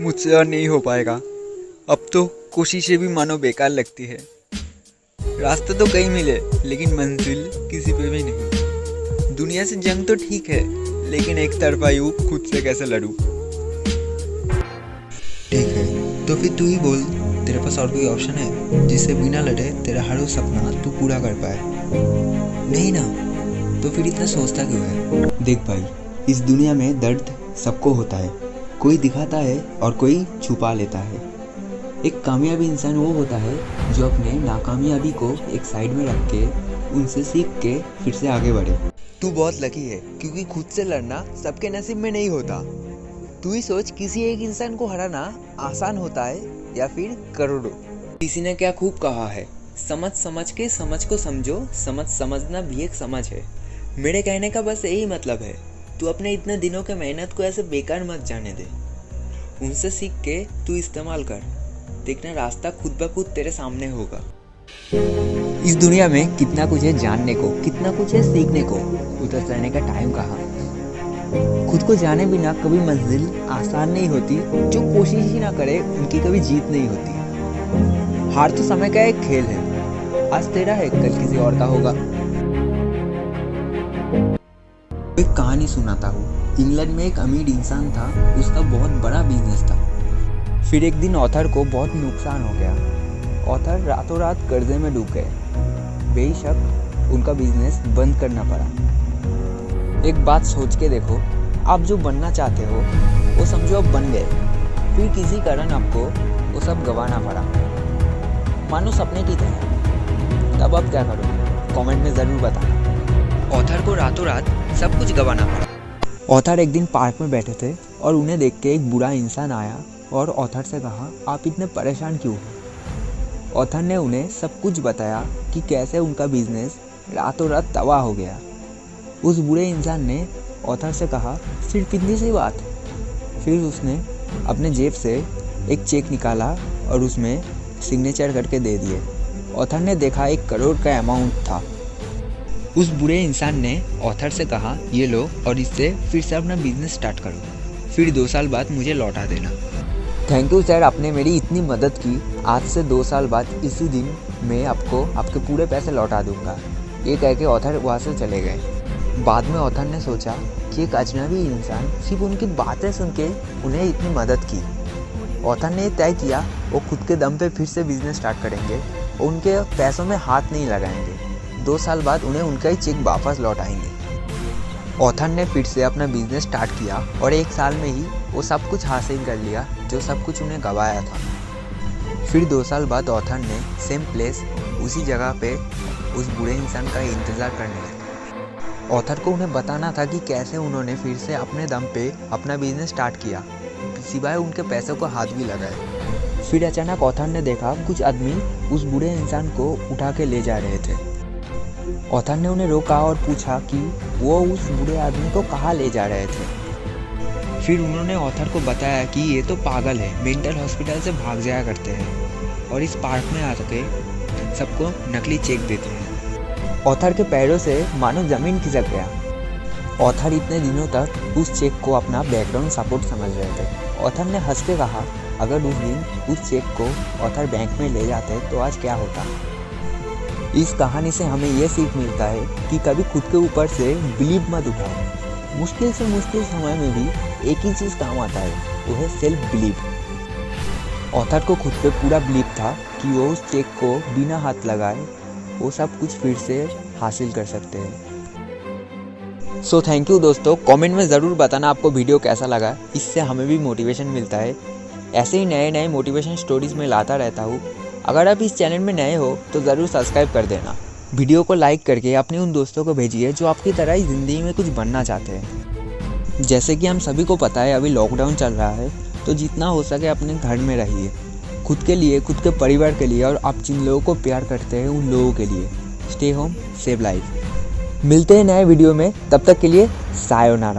मुझसे और नहीं हो पाएगा। अब तो कोशिशें भी मानो बेकार लगती है। रास्ते तो कई मिले लेकिन मंजिल किसी पे भी नहीं। दुनिया से जंग तो ठीक है लेकिन एक तरफा यूं खुद से कैसे लड़ूं। ठीक है तो फिर तू ही बोल, तेरे पास और कोई ऑप्शन है जिससे बिना लड़े तेरा हर वो सपना तू पूरा कर पाए? नहीं ना, तो फिर इतना सोचता क्यों है? देख भाई, इस दुनिया में दर्द सबको होता है, कोई दिखाता है और कोई छुपा लेता है। एक कामयाबी इंसान वो होता है जो अपने नाकामयाबी को एक साइड में रख के उनसे सीख के फिर से आगे बढ़े। तू बहुत लकी है क्योंकि खुद से लड़ना सबके नसीब में नहीं होता। तू ही सोच, किसी एक इंसान को हराना आसान होता है या फिर करोड़ों। किसी ने क्या खूब कहा है, समझ समझ के समझ को समझो, समझ समझना भी एक समझ है। मेरे कहने का बस यही मतलब है, तू अपने इतने दिनों के मेहनत को ऐसे बेकार मत जाने दे। उनसे सीख के तू इस्तेमाल कर, देखना रास्ता खुद ब खुद तेरे सामने होगा। इस दुनिया में कितना कुछ है जानने को, कितना कुछ है सीखने को, उधर चलने का टाइम कहाँ। खुद को जाने बिना कभी मंजिल आसान नहीं होती, जो कोशिश ही ना करे उनकी कभी जीत नहीं होती। हार तो समय का एक खेल है, आज तेरा है कल किसी और का होगा। एक कहानी सुनाता हूँ। इंग्लैंड में एक अमीर इंसान था, उसका बहुत बड़ा बिजनेस था। फिर एक दिन ऑथर को बहुत नुकसान हो गया। ऑथर रातों रात कर्जे में डूब गए। बेशक उनका बिजनेस बंद करना पड़ा। एक बात सोच के देखो, आप जो बनना चाहते हो वो समझो अब बन गए, फिर किसी कारण आपको वो सब गंवाना पड़ा, मानो सपने की तरह। तब आप क्या करोगे? कमेंट में ज़रूर बताना। ऑथर को रातों रात सब कुछ गंवाना पड़ा। ऑथर एक दिन पार्क में बैठे थे और उन्हें देख के एक बुरा इंसान आया और ऑथर से कहा, आप इतने परेशान क्यों हो? ऑथर ने उन्हें सब कुछ बताया कि कैसे उनका बिजनेस रातों रात तबाह हो गया। उस बुरे इंसान ने ऑथर से कहा, सिर्फ इतनी सी बात? फिर उसने अपने जेब से एक चेक निकाला और उसमें सिग्नेचर करके दे दिए। ऑथर ने देखा 1 करोड़ का अमाउंट था। उस बुरे इंसान ने ऑथर से कहा, ये लो और इससे फिर से अपना बिजनेस स्टार्ट करो, फिर 2 साल बाद मुझे लौटा देना। थैंक यू सर, आपने मेरी इतनी मदद की। आज से 2 साल बाद इसी दिन मैं आपको आपके पूरे पैसे लौटा दूंगा। ये कह के ऑथर वहाँ से चले गए। बाद में ऑथर ने सोचा कि एक अजनबी इंसान सिर्फ उनकी बातें सुन के उन्हें इतनी मदद की। ऑथर ने तय किया वो खुद के दम पे फिर से बिजनेस स्टार्ट करेंगे और उनके पैसों में हाथ नहीं लगाएंगे। 2 साल बाद उन्हें उनका ही चेक वापस लौटाएंगे। ऑथर ने फिर से अपना बिजनेस स्टार्ट किया और 1 साल में ही वो सब कुछ हासिल कर लिया जो सब कुछ उन्हें गंवाया था। फिर 2 साल बाद ऑथर ने सेम प्लेस उसी जगह पे उस बुरे इंसान का इंतज़ार करने लगे। ऑथर को उन्हें बताना था कि कैसे उन्होंने फिर से अपने दम पे अपना बिजनेस स्टार्ट किया, सिवाय उनके पैसों को हाथ भी लगाए। फिर अचानक ऑथर ने देखा कुछ आदमी उस बुरे इंसान को उठा के ले जा रहे थे। ऑथर ने उन्हें रोका और पूछा कि वो उस बुरे आदमी को कहाँ ले जा रहे थे। फिर उन्होंने ऑथर को बताया कि ये तो पागल है, मेंटल हॉस्पिटल से भाग जाया करते हैं और इस पार्क में आके सबको नकली चेक देते हैं। ऑथर के पैरों से मानो ज़मीन खिसक गया। ऑथर इतने दिनों तक उस चेक को अपना बैकग्राउंड सपोर्ट समझ रहे थे। ऑथर ने हंस के कहा, अगर उस दिन उस चेक को ऑथर बैंक में ले जाते तो आज क्या होता। इस कहानी से हमें यह सीख मिलता है कि कभी खुद के ऊपर से बिलीव मत उठाओ। मुश्किल से मुश्किल समय में भी एक ही चीज़ काम आता है, वो है सेल्फ बिलीव। ऑथर को खुद पे पूरा बिलीव था कि वो उस चेक को बिना हाथ लगाए वो सब कुछ फिर से हासिल कर सकते हैं। सो थैंक यू दोस्तों, कमेंट में ज़रूर बताना आपको वीडियो कैसा लगा। इससे हमें भी मोटिवेशन मिलता है। ऐसे ही नए नए मोटिवेशन स्टोरीज़ में लाता रहता हूँ। अगर आप इस चैनल में नए हो तो ज़रूर सब्सक्राइब कर देना। वीडियो को लाइक करके अपने उन दोस्तों को भेजिए जो आपकी तरह ही ज़िंदगी में कुछ बनना चाहते हैं। जैसे कि हम सभी को पता है अभी लॉकडाउन चल रहा है, तो जितना हो सके अपने घर में रहिए, खुद के लिए, खुद के परिवार के लिए और आप जिन लोगों को प्यार करते हैं उन लोगों के लिए। Stay home, save life. मिलते हैं नए वीडियो में, तब तक के लिए सायोनारा।